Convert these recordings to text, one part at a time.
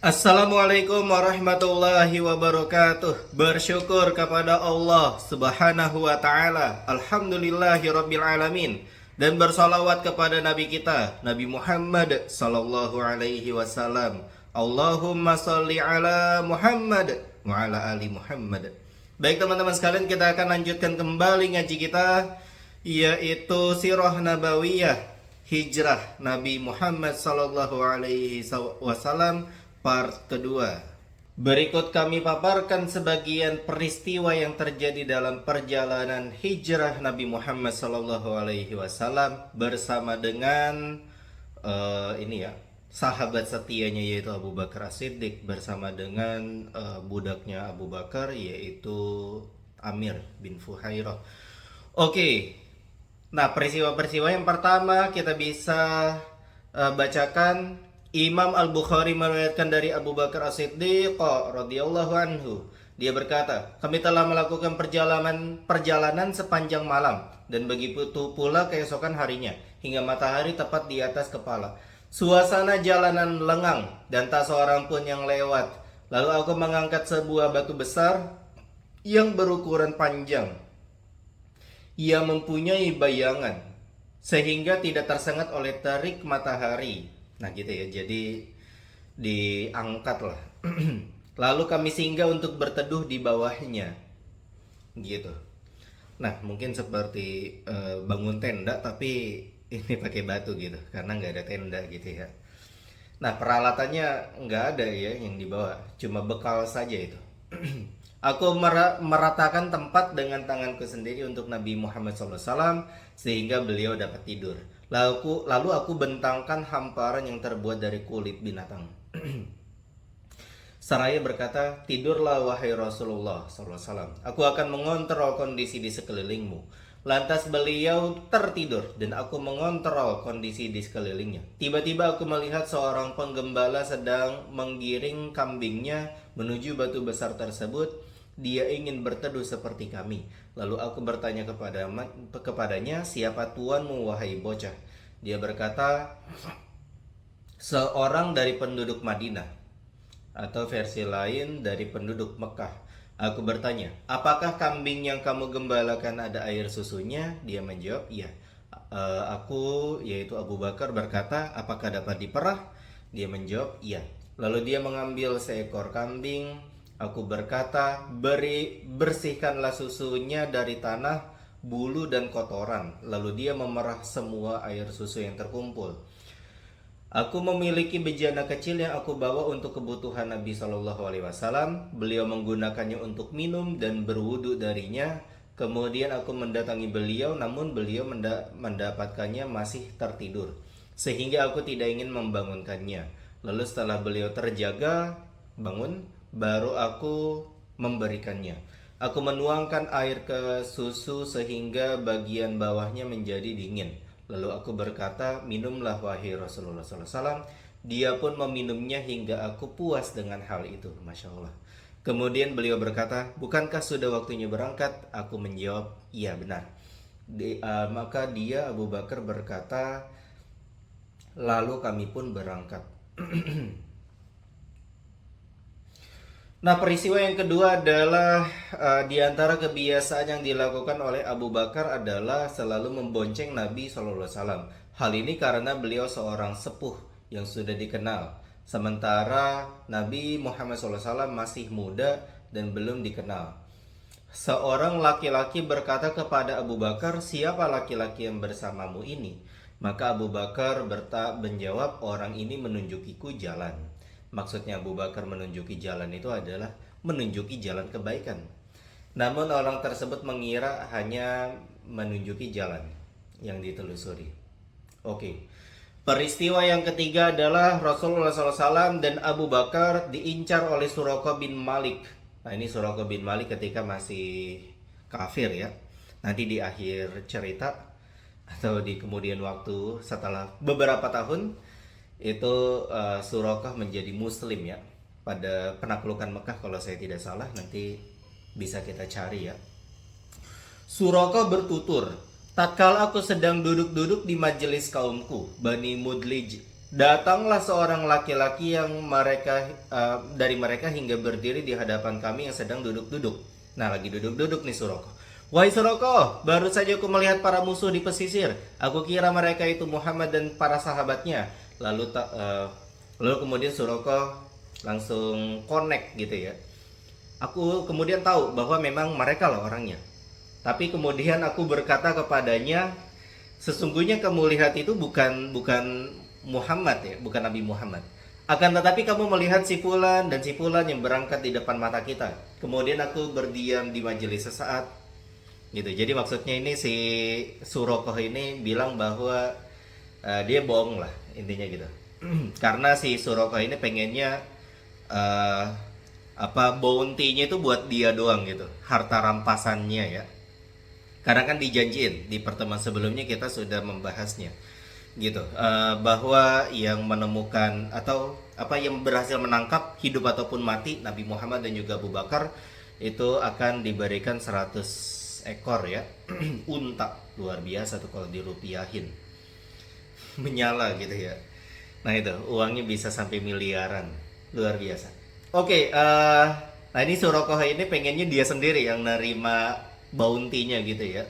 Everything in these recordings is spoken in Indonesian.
Assalamualaikum warahmatullahi wabarakatuh. Bersyukur kepada Allah subhanahu wa ta'ala. Alhamdulillahi rabbil alamin. Dan bersalawat kepada Nabi kita, Nabi Muhammad sallallahu alaihi wasallam. Allahumma salli ala Muhammad wa ala ali Muhammad. Baik teman-teman sekalian, kita akan lanjutkan kembali ngaji kita, yaitu Sirah Nabawiyah Hijrah Nabi Muhammad sallallahu alaihi wasallam part kedua. Berikut kami paparkan sebagian peristiwa yang terjadi dalam perjalanan hijrah Nabi Muhammad sallallahu alaihi wasallam bersama dengan sahabat setianya yaitu Abu Bakar As-Siddiq bersama dengan budaknya Abu Bakar yaitu Amir bin Fuhairah. Oke. Nah, peristiwa-peristiwa yang pertama kita bisa bacakan. Imam Al-Bukhari meriwayatkan dari Abu Bakar As-Siddiq radhiyallahu anhu. Dia berkata, kami telah melakukan perjalanan sepanjang malam dan begitu pula keesokan harinya hingga matahari tepat di atas kepala. Suasana jalanan lengang dan tak seorang pun yang lewat. Lalu aku mengangkat sebuah batu besar yang berukuran panjang. Ia mempunyai bayangan sehingga tidak tersengat oleh terik matahari. Nah gitu ya, jadi diangkat lah. Lalu kami singgah untuk berteduh di bawahnya, gitu. Nah mungkin seperti bangun tenda tapi ini pakai batu gitu, karena nggak ada tenda gitu ya. Nah peralatannya nggak ada ya yang dibawa, cuma bekal saja itu. Aku meratakan tempat dengan tanganku sendiri untuk Nabi Muhammad SAW sehingga beliau dapat tidur. Lalu aku bentangkan hamparan yang terbuat dari kulit binatang. Seraya berkata, tidurlah wahai Rasulullah SAW. Aku akan mengontrol kondisi di sekelilingmu. Lantas beliau tertidur dan aku mengontrol kondisi di sekelilingnya. Tiba-tiba aku melihat seorang penggembala sedang menggiring kambingnya menuju batu besar tersebut. Dia ingin berteduh seperti kami. Lalu aku bertanya kepadanya, siapa tuanmu wahai bocah? Dia berkata, seorang dari penduduk Madinah, atau versi lain dari penduduk Mekah. Aku bertanya, apakah kambing yang kamu gembalakan ada air susunya? Dia menjawab, iya. Aku, yaitu Abu Bakar, berkata, apakah dapat diperah? Dia menjawab, iya. Lalu dia mengambil seekor kambing. Aku berkata, bersihkanlah susunya dari tanah, bulu dan kotoran. Lalu dia memerah semua air susu yang terkumpul. Aku memiliki bejana kecil yang aku bawa untuk kebutuhan Nabi Shallallahu Alaihi Wasallam. Beliau menggunakannya untuk minum dan berwudu darinya. Kemudian aku mendatangi beliau, namun beliau mendapatkannya masih tertidur, sehingga aku tidak ingin membangunkannya. Lalu setelah beliau terjaga bangun, baru aku memberikannya. Aku menuangkan air ke susu sehingga bagian bawahnya menjadi dingin. Lalu aku berkata, minumlah wahai Rasulullah SAW. Dia pun meminumnya hingga aku puas dengan hal itu. Masya Allah. Kemudian beliau berkata, bukankah sudah waktunya berangkat? Aku menjawab, iya benar. Maka dia Abu Bakar berkata, lalu kami pun berangkat. Nah, peristiwa yang kedua adalah di antara kebiasaan yang dilakukan oleh Abu Bakar adalah selalu membonceng Nabi SAW. Hal ini karena beliau seorang sepuh yang sudah dikenal, sementara Nabi Muhammad SAW masih muda dan belum dikenal. Seorang laki-laki berkata kepada Abu Bakar, siapa laki-laki yang bersamamu ini? Maka Abu Bakar menjawab, orang ini menunjukiku jalan. Maksudnya Abu Bakar menunjuki jalan itu adalah menunjuki jalan kebaikan. Namun orang tersebut mengira hanya menunjuki jalan yang ditelusuri. Oke. Peristiwa yang ketiga adalah Rasulullah SAW dan Abu Bakar diincar oleh Suraqah bin Malik. Nah ini Suraqah bin Malik ketika masih kafir ya. Nanti di akhir cerita atau di kemudian waktu setelah beberapa tahun itu Suraqah menjadi muslim ya pada penaklukan Mekah kalau saya tidak salah, nanti bisa kita cari ya. Suraqah bertutur, tatkala aku sedang duduk-duduk di majelis kaumku Bani Mudlij, Datanglah seorang laki-laki yang dari mereka hingga berdiri di hadapan kami yang sedang duduk-duduk. Nah, lagi duduk-duduk nih Suroko. Wahai Suroko, baru saja aku melihat para musuh di pesisir. Aku kira mereka itu Muhammad dan para sahabatnya. Lalu kemudian Suroko langsung connect gitu ya. Aku kemudian tahu bahwa memang mereka lah orangnya. Tapi kemudian aku berkata kepadanya, sesungguhnya kamu lihat itu bukan Muhammad ya, bukan Nabi Muhammad. Akan tetapi kamu melihat si fulan dan si fulan yang berangkat di depan mata kita. Kemudian aku berdiam di majelis sesaat. Gitu. Jadi maksudnya ini si Surokoh ini bilang bahwa dia bohong lah intinya gitu. Karena si Surokoh ini pengennya eh, bounty-nya itu buat dia doang gitu. Harta rampasannya ya. Karena kan dijanjiin di pertemuan sebelumnya kita sudah membahasnya gitu, bahwa yang menemukan atau yang berhasil menangkap hidup ataupun mati Nabi Muhammad dan juga Abu Bakar itu akan diberikan 100 ekor ya unta. Luar biasa tuh kalau dirupiahin, menyala gitu ya. Nah itu uangnya bisa sampai miliaran, luar biasa. Oke, nah ini Surokoh ini pengennya dia sendiri yang nerima bounty-nya gitu ya.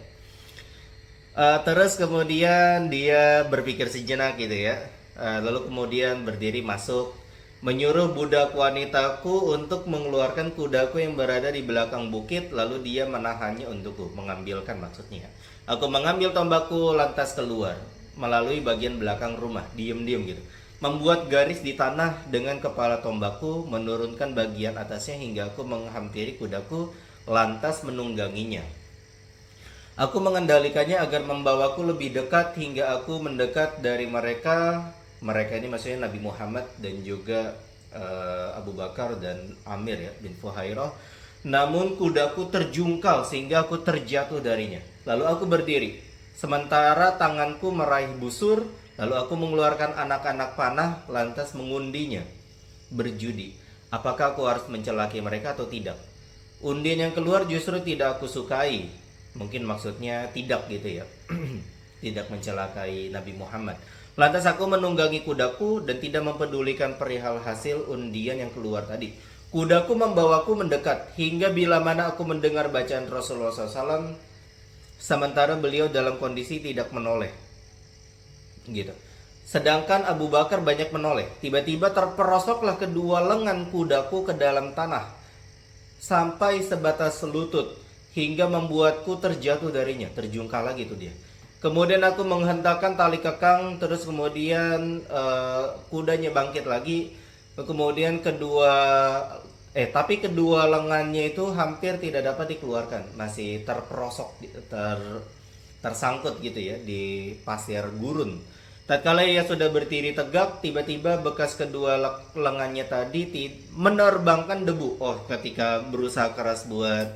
Terus kemudian dia berpikir sejenak gitu ya. Lalu kemudian berdiri masuk, menyuruh budak wanitaku untuk mengeluarkan kudaku yang berada di belakang bukit, lalu dia menahannya untukku, mengambilkan maksudnya. Aku mengambil tombakku lantas keluar melalui bagian belakang rumah, diam-diam gitu. Membuat garis di tanah dengan kepala tombakku, menurunkan bagian atasnya hingga aku menghampiri kudaku lantas menungganginya. Aku mengendalikannya agar membawaku lebih dekat hingga aku mendekat dari mereka. Mereka ini maksudnya Nabi Muhammad dan juga Abu Bakar dan Amir ya bin Fuhairah. Namun kudaku terjungkal sehingga aku terjatuh darinya. Lalu aku berdiri, sementara tanganku meraih busur. Lalu aku mengeluarkan anak-anak panah lantas mengundinya. Berjudi, apakah aku harus mencelaki mereka atau tidak? Undian yang keluar justru tidak aku sukai. Mungkin maksudnya tidak gitu ya. Tidak mencelakai Nabi Muhammad. Lantas aku menunggangi kudaku dan tidak mempedulikan perihal hasil undian yang keluar tadi. Kudaku membawaku mendekat hingga bila mana aku mendengar bacaan Rasulullah SAW, sementara beliau dalam kondisi tidak menoleh. Gitu. Sedangkan Abu Bakar banyak menoleh. Tiba-tiba terperosoklah kedua lengan kudaku ke dalam tanah sampai sebatas lutut, hingga membuatku terjatuh darinya, terjungkal lagi tuh dia. Kemudian aku menghentakkan tali kekang, terus kemudian kudanya bangkit lagi. Kemudian tapi kedua lengannya itu hampir tidak dapat dikeluarkan, masih terperosok, tersangkut gitu ya di pasir gurun. Tatkala ia sudah berdiri tegak, tiba-tiba bekas kedua lengannya tadi menerbangkan debu. Oh, ketika berusaha keras buat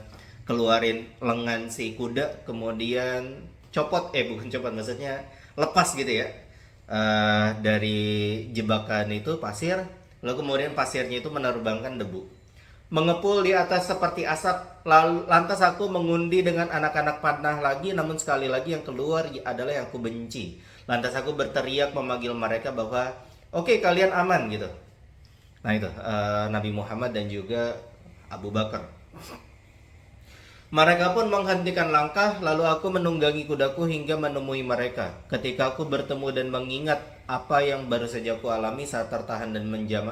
keluarin lengan si kuda, kemudian bukan copot, maksudnya lepas gitu ya, dari jebakan itu pasir. Lalu kemudian pasirnya itu menerbangkan debu, mengepul di atas seperti asap. Lantas aku mengundi dengan anak-anak panah lagi, namun sekali lagi yang keluar adalah yang aku benci. Lantas aku berteriak memanggil mereka bahwa oke, kalian aman gitu. Nah itu Nabi Muhammad dan juga Abu Bakar. Mereka pun menghentikan langkah, lalu aku menunggangi kudaku hingga menemui mereka. Ketika aku bertemu dan mengingat apa yang baru saja aku alami saat tertahan dan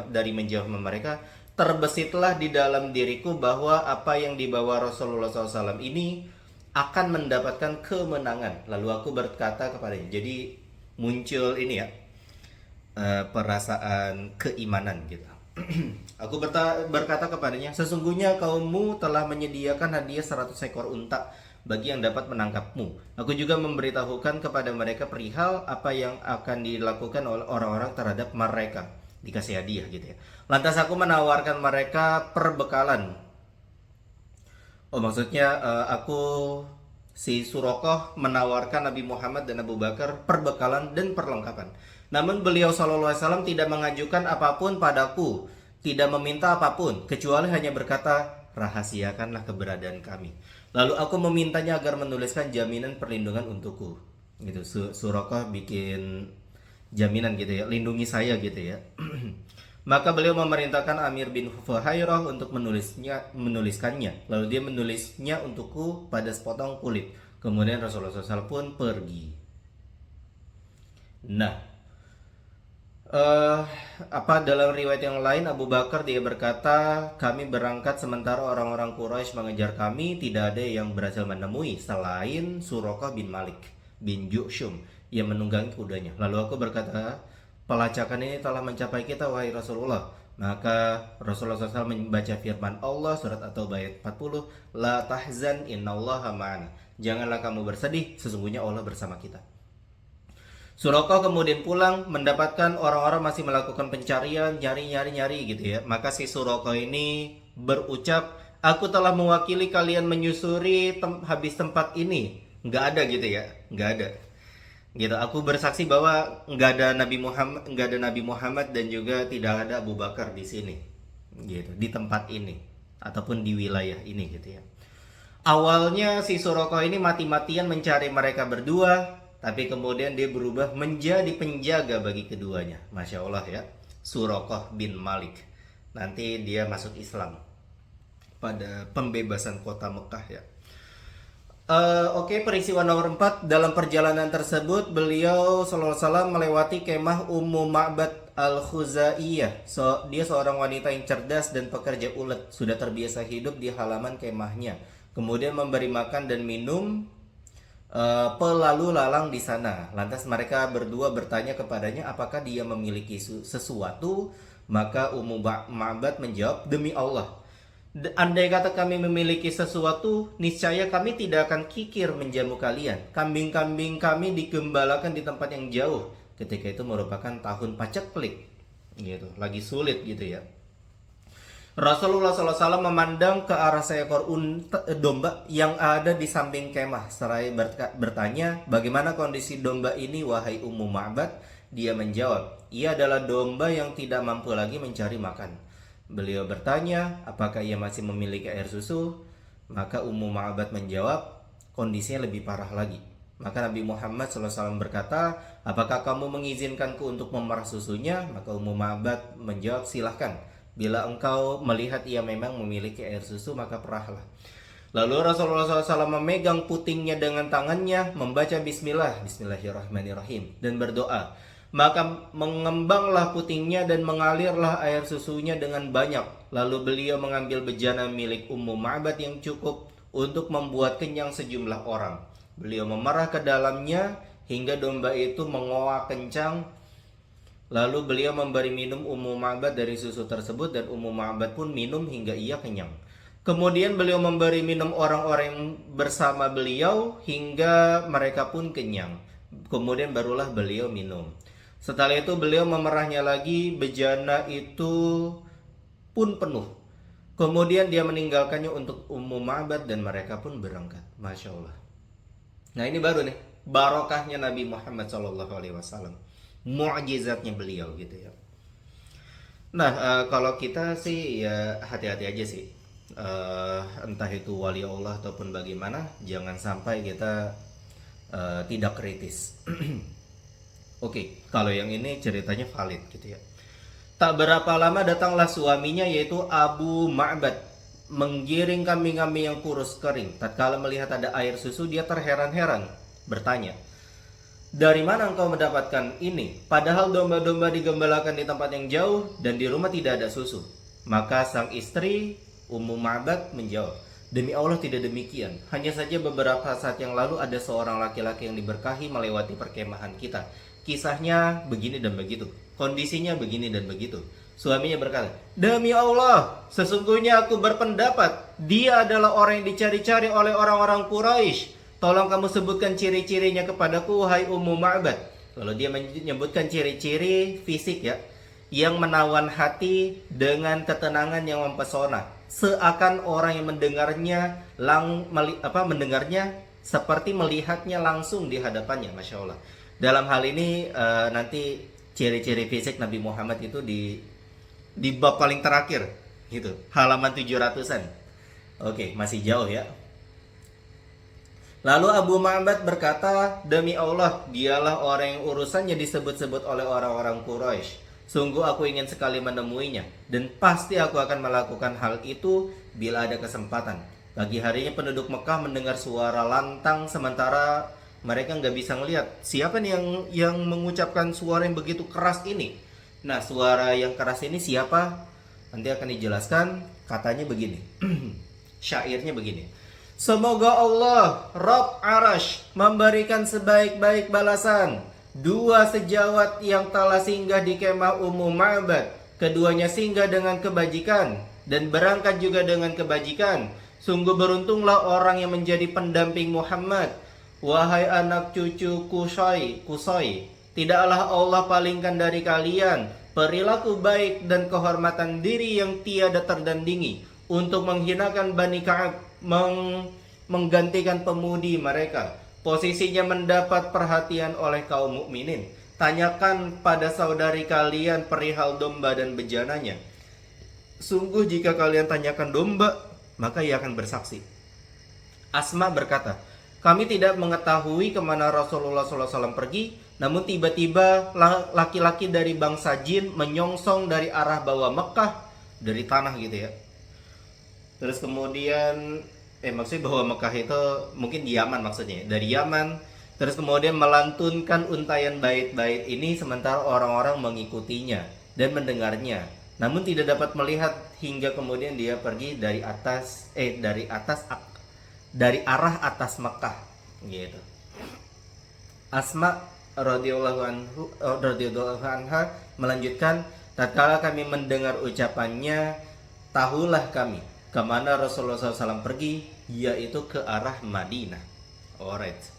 dari menjauh mereka, terbesitlah di dalam diriku bahwa apa yang dibawa Rasulullah SAW ini akan mendapatkan kemenangan. Lalu aku berkata kepadanya, jadi muncul ini ya, perasaan keimanan gitu. Aku berkata kepadanya, sesungguhnya kaummu telah menyediakan hadiah 100 ekor unta bagi yang dapat menangkapmu. Aku juga memberitahukan kepada mereka perihal apa yang akan dilakukan oleh orang-orang terhadap mereka. Dikasih hadiah gitu ya. Lantas aku menawarkan mereka perbekalan. Oh, maksudnya si Surokoh menawarkan Nabi Muhammad dan Abu Bakar perbekalan dan perlengkapan. Namun beliau SAW tidak mengajukan apapun padaku, tidak meminta apapun, kecuali hanya berkata, rahasiakanlah keberadaan kami. Lalu aku memintanya agar menuliskan jaminan perlindungan untukku. Gitu. Surokoh bikin jaminan gitu ya, lindungi saya gitu ya. Maka beliau memerintahkan Amir bin Fuhairah untuk menuliskannya. Lalu dia menulisnya untukku pada sepotong kulit. Kemudian Rasulullah SAW pun pergi. Nah, apa dalam riwayat yang lain Abu Bakar dia berkata, kami berangkat sementara orang-orang Quraisy mengejar kami, tidak ada yang berhasil menemui selain Suraqah bin Malik bin Ju'shum yang menunggangi kudanya. Lalu aku berkata, pelacakan ini telah mencapai kita wahai Rasulullah. Maka Rasulullah SAW membaca firman Allah surat At-Taubah ayat 40, la tahzan innallaha ma'ana. Janganlah kamu bersedih, sesungguhnya Allah bersama kita. Suraqah kemudian pulang mendapatkan orang-orang masih melakukan pencarian, nyari gitu ya. Maka si Suraqah ini berucap, aku telah mewakili kalian menyusuri habis tempat ini. Nggak ada gitu ya, nggak ada. Gitu. Aku bersaksi bahwa nggak ada Nabi Muhammad dan juga tidak ada Abu Bakar di sini. Gitu, di tempat ini ataupun di wilayah ini gitu ya. Awalnya si Suraqah ini mati-matian mencari mereka berdua, tapi kemudian dia berubah menjadi penjaga bagi keduanya. Masya Allah ya. Suraqah bin Malik. Nanti dia masuk Islam pada pembebasan kota Mekah ya. Oke, peristiwa nomor 4. Dalam perjalanan tersebut beliau sallallahu alaihi wasallam melewati kemah Ummu Ma'bad Al-Khuzaiyah. Dia seorang wanita yang cerdas dan pekerja ulet, sudah terbiasa hidup di halaman kemahnya. Kemudian memberi makan dan minum pelalu lalang di sana. Lantas mereka berdua bertanya kepadanya apakah dia memiliki sesuatu. Maka Ummu Ma'bad menjawab, demi Allah, andai kata kami memiliki sesuatu, niscaya kami tidak akan kikir menjamu kalian. Kambing-kambing kami digembalakan di tempat yang jauh. Ketika itu merupakan tahun paceklik, gitu, lagi sulit gitu ya. Rasulullah SAW memandang ke arah seekor domba yang ada di samping kemah. Seraya bertanya, bagaimana kondisi domba ini wahai Ummu Ma'bad? Dia menjawab, ia adalah domba yang tidak mampu lagi mencari makan. Beliau bertanya, apakah ia masih memiliki air susu? Maka Ummu Ma'bad menjawab, kondisinya lebih parah lagi. Maka Nabi Muhammad SAW berkata, apakah kamu mengizinkanku untuk memerah susunya? Maka Ummu Ma'bad menjawab, silahkan. Bila engkau melihat ia memang memiliki air susu, maka perahlah. Lalu Rasulullah SAW memegang putingnya dengan tangannya, membaca Bismillahirrahmanirrahim, dan berdoa. Maka mengembanglah putingnya dan mengalirlah air susunya dengan banyak. Lalu beliau mengambil bejana milik Ummu Ma'bad yang cukup untuk membuat kenyang sejumlah orang. Beliau memerah ke dalamnya hingga domba itu mengoak kencang. Lalu beliau memberi minum Ummu Ma'bad dari susu tersebut dan Ummu Ma'bad pun minum hingga ia kenyang. Kemudian beliau memberi minum orang-orang yang bersama beliau hingga mereka pun kenyang. Kemudian barulah beliau minum. Setelah itu beliau memerahnya lagi, bejana itu pun penuh. Kemudian dia meninggalkannya untuk Ummu Ma'bad dan mereka pun berangkat. Masya Allah. Nah ini baru nih, barokahnya Nabi Muhammad SAW. Mu'jizatnya beliau gitu ya. Nah kalau kita sih ya hati-hati aja sih. Entah itu wali Allah ataupun bagaimana, jangan sampai kita tidak kritis. Oke, kalau yang ini ceritanya valid gitu ya. Tak berapa lama datanglah suaminya yaitu Abu Ma'bad menggiring kambing-kambing yang kurus kering. Tatkala melihat ada air susu, dia terheran-heran, bertanya, dari mana engkau mendapatkan ini? Padahal domba-domba digembalakan di tempat yang jauh dan di rumah tidak ada susu. Maka sang istri Ummu Ma'bad menjawab, demi Allah tidak demikian. Hanya saja beberapa saat yang lalu ada seorang laki-laki yang diberkahi melewati perkemahan kita. Kisahnya begini dan begitu, kondisinya begini dan begitu. Suaminya berkata, demi Allah, sesungguhnya aku berpendapat dia adalah orang yang dicari-cari oleh orang-orang Quraisy. Tolong kamu sebutkan ciri-cirinya kepadaku, wahai Ummu Ma'bad. Lalu dia menyebutkan ciri-ciri fisik ya, yang menawan hati dengan ketenangan yang mempesona. Seakan orang yang mendengarnya seperti melihatnya langsung di hadapannya. Masya Allah. Dalam hal ini nanti ciri-ciri fisik Nabi Muhammad itu di bab paling terakhir gitu, halaman 700-an. Oke, masih jauh ya. Lalu Abu Ma'bad berkata, demi Allah, dialah orang yang urusannya disebut-sebut oleh orang-orang Quraisy. Sungguh aku ingin sekali menemuinya, dan pasti aku akan melakukan hal itu bila ada kesempatan. Pagi harinya penduduk Mekah mendengar suara lantang, sementara mereka nggak bisa ngelihat siapa nih yang mengucapkan suara yang begitu keras ini. Nah, suara yang keras ini siapa? Nanti akan dijelaskan. Katanya begini. Syairnya begini. Semoga Allah, Rabb Arash, memberikan sebaik-baik balasan dua sejawat yang telah singgah di kemah Ummu Ma'bad. Keduanya singgah dengan kebajikan dan berangkat juga dengan kebajikan. Sungguh beruntunglah orang yang menjadi pendamping Muhammad. Wahai anak cucu Kusai, tidaklah Allah palingkan dari kalian perilaku baik dan kehormatan diri yang tiada terdandingi untuk menghinakan Bani Ka'ab, menggantikan pemudi mereka. Posisinya mendapat perhatian oleh kaum mukminin. Tanyakan pada saudari kalian perihal domba dan bejananya. Sungguh jika kalian tanyakan domba, maka ia akan bersaksi. Asma berkata, kami tidak mengetahui kemana Rasulullah SAW pergi, namun tiba-tiba laki-laki dari bangsa jin menyongsong dari arah bawah Mekah, dari tanah gitu ya. Terus kemudian maksudnya bahwa Mekah itu mungkin di Yaman maksudnya, dari Yaman. Terus kemudian melantunkan untayan bait-bait ini sementara orang-orang mengikutinya dan mendengarnya, namun tidak dapat melihat hingga kemudian dia pergi dari arah atas Mekah gitu. Asma radhiyallahu anha melanjutkan, tatkala kami mendengar ucapannya, tahulah kami kemana Rasulullah SAW pergi, yaitu ke arah Madinah. Alright.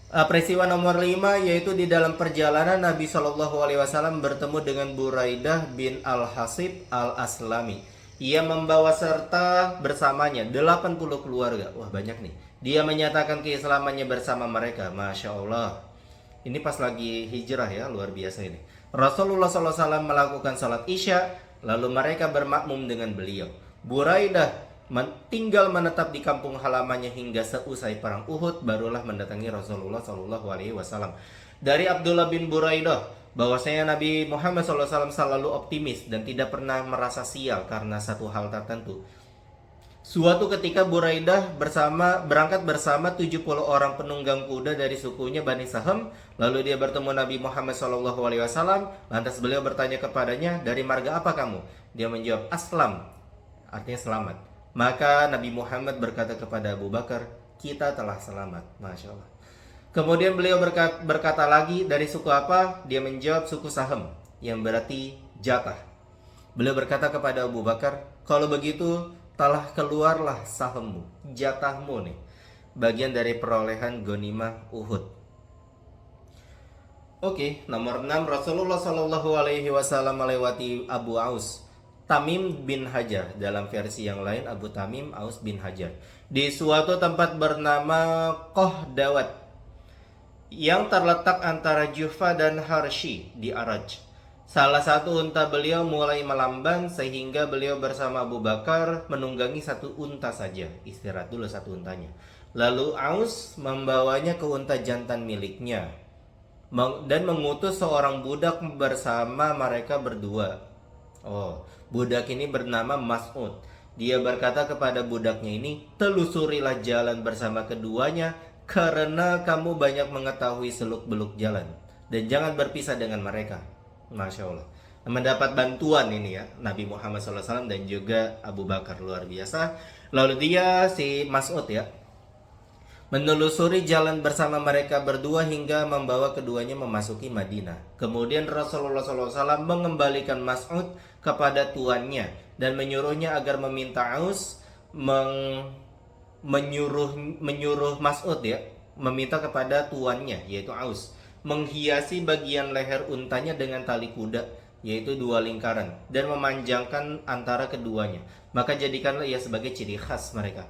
Peristiwa nomor 5 yaitu di dalam perjalanan Nabi SAW bertemu dengan Buraidah bin Al-Hasib Al-Aslami. Ia membawa serta bersamanya 80 keluarga. Wah, banyak nih. Dia menyatakan keislamannya bersama mereka. Masya Allah. Ini pas lagi hijrah ya, luar biasa ini. Rasulullah SAW melakukan salat isya, lalu mereka bermakmum dengan beliau. Buraidah tinggal menetap di kampung halamannya hingga seusai perang Uhud, barulah mendatangi Rasulullah SAW. Dari Abdullah bin Buraidah, bahwasanya Nabi Muhammad SAW selalu optimis dan tidak pernah merasa sial karena satu hal tertentu. Suatu ketika Buraidah berangkat bersama 70 orang penunggang kuda dari sukunya Bani Saham. Lalu dia bertemu Nabi Muhammad SAW. Lantas beliau bertanya kepadanya, dari marga apa kamu? Dia menjawab, Aslam, artinya selamat. Maka Nabi Muhammad berkata kepada Abu Bakar, kita telah selamat. Masya Allah. Kemudian beliau berkata lagi, dari suku apa? Dia menjawab suku Saham, yang berarti jatah. Beliau berkata kepada Abu Bakar, kalau begitu telah keluarlah sahammu, jatahmu nih, bagian dari perolehan ghanimah Uhud. Oke, nomor 6, Rasulullah SAW melewati Abu Aus, Tamim bin Hajar, dalam versi yang lain Abu Tamim Aus bin Hajar, di suatu tempat bernama Qohdawat yang terletak antara Jufa dan Harshi di Araj. Salah satu unta beliau mulai melamban sehingga beliau bersama Abu Bakar menunggangi satu unta saja. Istirahat dulu satu untanya. Lalu Aus membawanya ke unta jantan miliknya dan mengutus seorang budak bersama mereka berdua. Oh, budak ini bernama Mas'ud. Dia berkata kepada budaknya ini, telusurilah jalan bersama keduanya karena kamu banyak mengetahui seluk-beluk jalan, dan jangan berpisah dengan mereka. Masya Allah. Mendapat bantuan ini ya, Nabi Muhammad SAW dan juga Abu Bakar, luar biasa. Lalu dia, si Mas'ud ya, menelusuri jalan bersama mereka berdua hingga membawa keduanya memasuki Madinah. Kemudian Rasulullah SAW mengembalikan Mas'ud kepada tuannya dan menyuruhnya agar meminta Aus menyuruh Mas'ud ya, meminta kepada tuannya yaitu Aus menghiasi bagian leher untanya dengan tali kuda, yaitu 2 lingkaran, dan memanjangkan antara keduanya. Maka jadikanlah ia sebagai ciri khas mereka.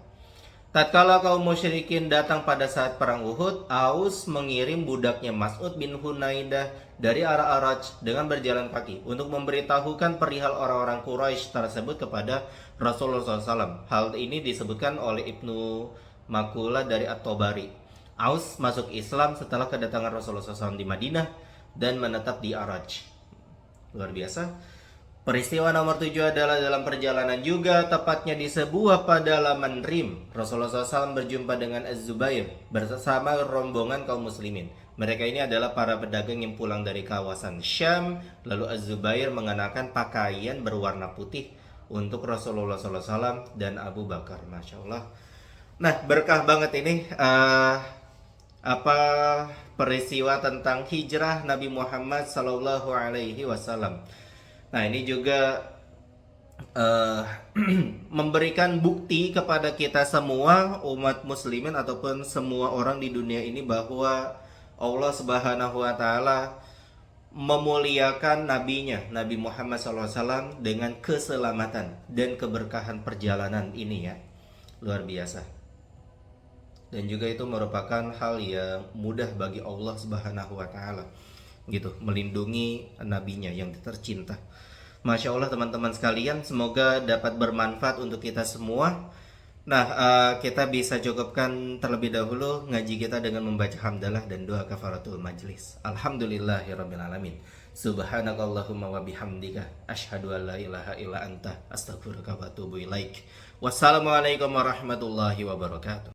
Tatkala kaum musyrikin datang pada saat perang Uhud, Aus mengirim budaknya Mas'ud bin Hunaidah dari arah Araj dengan berjalan kaki untuk memberitahukan perihal orang-orang Quraisy tersebut kepada Rasulullah SAW. Hal ini disebutkan oleh Ibnu Makula dari At-Tabari. Aus masuk Islam setelah kedatangan Rasulullah SAW di Madinah dan menetap di Araj. Luar biasa. Peristiwa nomor 7 adalah dalam perjalanan juga, tepatnya di sebuah pedalaman Rim. Rasulullah SAW berjumpa dengan Az-Zubair bersama rombongan kaum muslimin. Mereka ini adalah para pedagang yang pulang dari kawasan Syam. Lalu Az-Zubair mengenakan pakaian berwarna putih untuk Rasulullah SAW dan Abu Bakar. Masya Allah. Nah, berkah banget ini apa peristiwa tentang hijrah Nabi Muhammad Sallallahu Alaihi Wasallam. Nah, ini juga memberikan bukti kepada kita semua umat muslimin ataupun semua orang di dunia ini bahwa Allah Subhanahu wa taala memuliakan nabinya Nabi Muhammad SAW dengan keselamatan dan keberkahan perjalanan ini ya. Luar biasa. Dan juga itu merupakan hal yang mudah bagi Allah Subhanahu wa taala gitu, melindungi nabinya yang tercinta. Masya Allah teman-teman sekalian, semoga dapat bermanfaat untuk kita semua. Nah, kita bisa cukupkan terlebih dahulu ngaji kita dengan membaca hamdalah dan doa kafaratul majlis. Alhamdulillahirrabbilalamin. Subhanakallahumma wa bihamdika asyhadu an la ilaha illa anta astaghfiruka wa atubu ilaik. Wassalamualaikum warahmatullahi wabarakatuh.